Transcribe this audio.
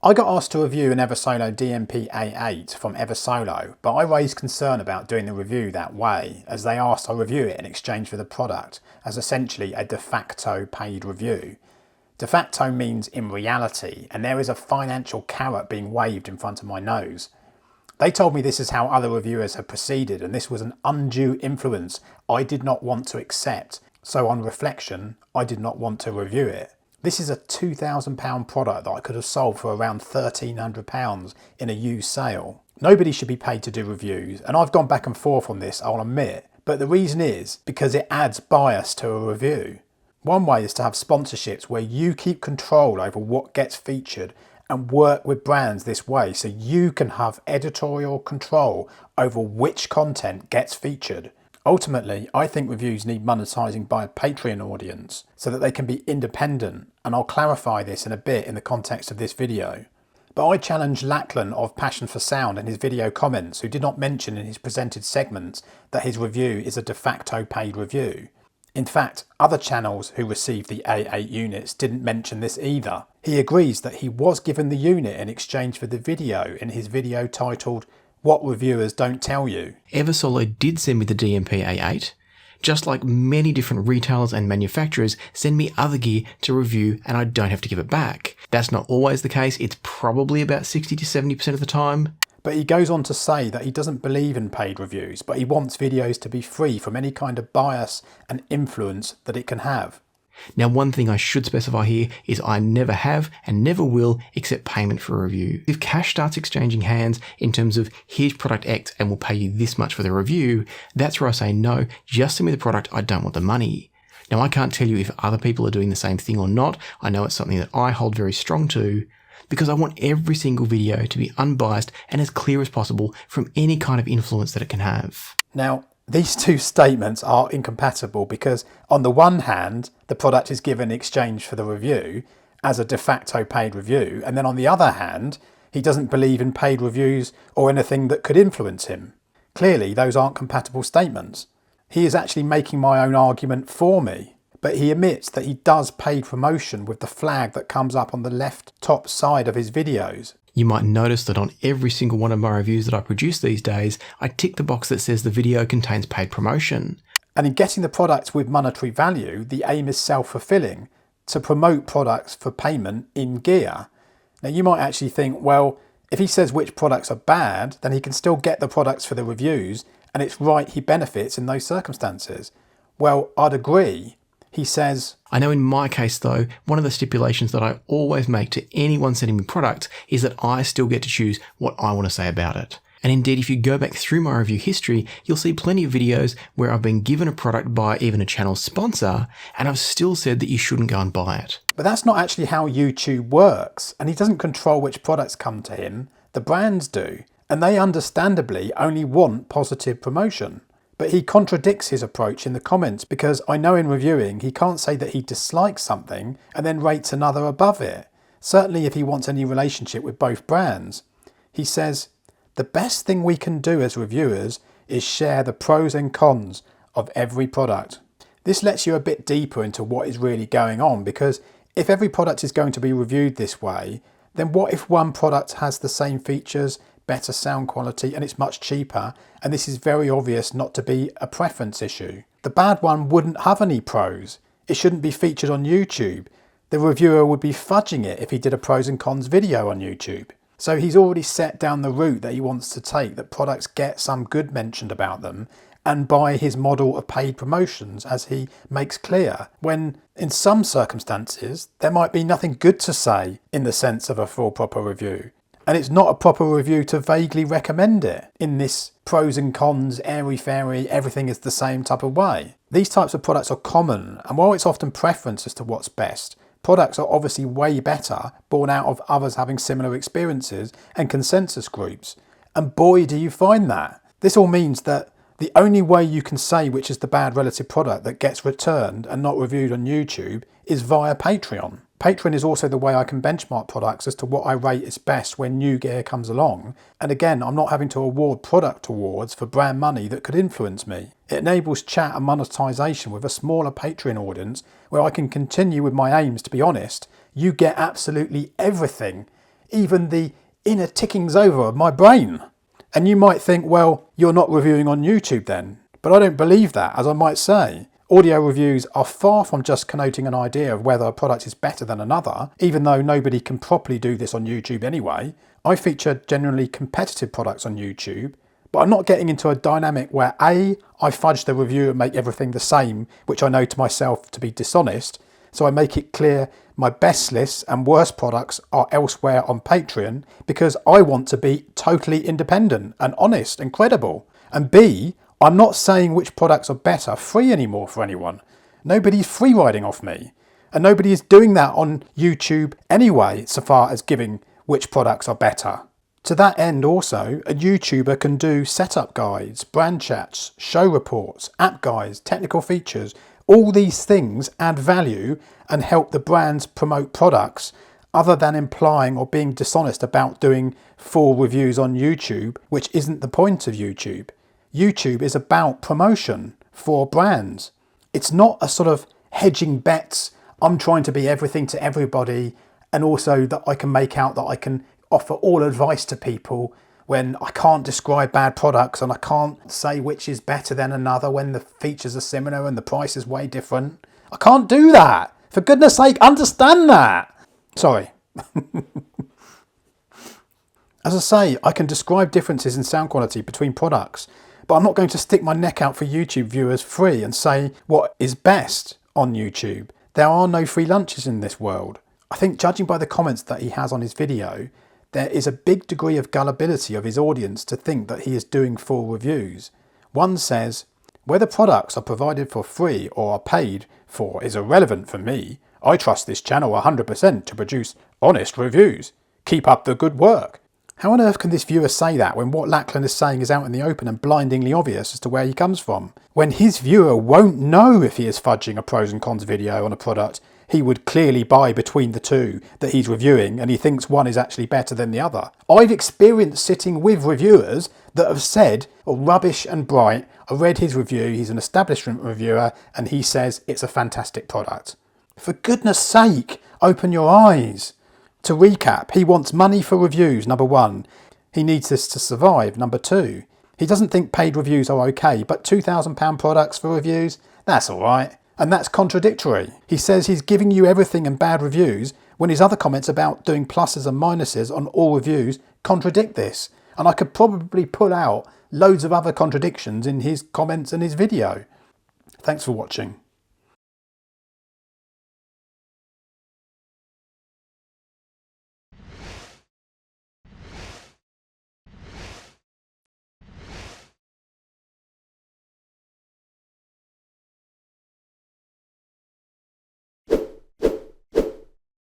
I got asked to review an Eversolo DMP-A8 from Eversolo, but I raised concern about doing the review that way, as they asked I review it in exchange for the product, as essentially a de facto paid review. De facto means in reality, and there is a financial carrot being waved in front of my nose. They told me this is how other reviewers have proceeded, and this was an undue influence I did not want to accept, so on reflection, I did not want to review it. This is a £2,000 product that I could have sold for around £1,300 in a used sale. Nobody should be paid to do reviews, and I've gone back and forth on this, I'll admit, but the reason is because it adds bias to a review. One way is to have sponsorships where you keep control over what gets featured and work with brands this way so you can have editorial control over which content gets featured. Ultimately, I think reviews need monetising by a Patreon audience so that they can be independent, and I'll clarify this in a bit in the context of this video. But I challenged Lachlan of Passion for Sound in his video comments, who did not mention in his presented segments that his review is a de facto paid review. In fact, other channels who received the A8 units didn't mention this either. He agrees that he was given the unit in exchange for the video in his video titled What Reviewers Don't Tell You. Eversolo did send me the DMP-A8, just like many different retailers and manufacturers send me other gear to review and I don't have to give it back. That's not always the case, it's probably about 60 to 70% of the time. But he goes on to say that he doesn't believe in paid reviews, but he wants videos to be free from any kind of bias and influence that it can have. Now, one thing I should specify here is I never have and never will accept payment for a review. If cash starts exchanging hands in terms of here's product X and we'll pay you this much for the review, that's where I say no, just send me the product, I don't want the money. Now, I can't tell you if other people are doing the same thing or not. I know it's something that I hold very strong to, because I want every single video to be unbiased and as clear as possible from any kind of influence that it can have. Now, these two statements are incompatible because on the one hand, the product is given in exchange for the review as a de facto paid review, and then on the other hand, he doesn't believe in paid reviews or anything that could influence him. Clearly, those aren't compatible statements. He is actually making my own argument for me. But he admits that he does paid promotion with the flag that comes up on the left top side of his videos. You might notice that on every single one of my reviews that I produce these days, I tick the box that says the video contains paid promotion. And in getting the products with monetary value, the aim is self-fulfilling, to promote products for payment in gear. Now you might actually think, well, if he says which products are bad, then he can still get the products for the reviews, and it's right he benefits in those circumstances. Well, I'd agree. He says, I know in my case though, one of the stipulations that I always make to anyone sending me products is that I still get to choose what I want to say about it. And indeed, if you go back through my review history, you'll see plenty of videos where I've been given a product by even a channel sponsor, and I've still said that you shouldn't go and buy it. But that's not actually how YouTube works, and he doesn't control which products come to him, the brands do, and they understandably only want positive promotion. But he contradicts his approach in the comments because I know in reviewing he can't say that he dislikes something and then rates another above it. Certainly if he wants any relationship with both brands. He says, the best thing we can do as reviewers is share the pros and cons of every product. This lets you a bit deeper into what is really going on, because if every product is going to be reviewed this way, then what if one product has the same features, better sound quality, and it's much cheaper, and this is very obvious not to be a preference issue? The bad one wouldn't have any pros. It shouldn't be featured on YouTube. The reviewer would be fudging it if he did a pros and cons video on YouTube. So he's already set down the route that he wants to take, that products get some good mentioned about them, and by his model of paid promotions, as he makes clear, when in some circumstances there might be nothing good to say in the sense of a full proper review. And it's not a proper review to vaguely recommend it in this pros and cons, airy-fairy, everything is the same type of way. These types of products are common, and while it's often preference as to what's best, products are obviously way better born out of others having similar experiences and consensus groups. And boy, do you find that. This all means that the only way you can say which is the bad relative product that gets returned and not reviewed on YouTube is via Patreon. Patreon is also the way I can benchmark products as to what I rate is best when new gear comes along. And again, I'm not having to award product awards for brand money that could influence me. It enables chat and monetization with a smaller Patreon audience where I can continue with my aims. To be honest, you get absolutely everything even the inner tickings over of my brain. And you might think, well, you're not reviewing on YouTube then. But I don't believe that, as I might say. Audio reviews are far from just connoting an idea of whether a product is better than another, even though nobody can properly do this on YouTube anyway. I feature generally competitive products on YouTube, but I'm not getting into a dynamic where A, I fudge the review and make everything the same, which I know to myself to be dishonest, so I make it clear my best lists and worst products are elsewhere on Patreon because I want to be totally independent and honest and credible. And B, I'm not saying which products are better free anymore for anyone. Nobody's free riding off me. And nobody is doing that on YouTube anyway, so far as giving which products are better. To that end also, a YouTuber can do setup guides, brand chats, show reports, app guides, technical features. All these things add value and help the brands promote products other than implying or being dishonest about doing full reviews on YouTube, which isn't the point of YouTube. YouTube is about promotion for brands. It's not a sort of hedging bets, I'm trying to be everything to everybody, and also that I can make out that I can offer all advice to people when I can't describe bad products and I can't say which is better than another when the features are similar and the price is way different. I can't do that. For goodness sake, understand that. Sorry. As I say, I can describe differences in sound quality between products, but I'm not going to stick my neck out for YouTube viewers free and say what is best on YouTube. There are no free lunches in this world. I think judging by the comments that he has on his video, there is a big degree of gullibility of his audience to think that he is doing full reviews. One says, whether products are provided for free or are paid for is irrelevant for me. I trust this channel 100% to produce honest reviews. Keep up the good work. How on earth can this viewer say that when what Lachlan is saying is out in the open and blindingly obvious as to where he comes from? When his viewer won't know if he is fudging a pros and cons video on a product he would clearly buy between the two that he's reviewing, and he thinks one is actually better than the other. I've experienced sitting with reviewers that have said, oh, rubbish and bright, I read his review, he's an establishment reviewer, and he says it's a fantastic product. For goodness sake, open your eyes. To recap, he wants money for reviews, number one. He needs this to survive, number two. He doesn't think paid reviews are okay, but £2,000 products for reviews, that's alright. And that's contradictory. He says he's giving you everything and bad reviews when his other comments about doing pluses and minuses on all reviews contradict this. And I could probably pull out loads of other contradictions in his comments and his video. Thanks for watching.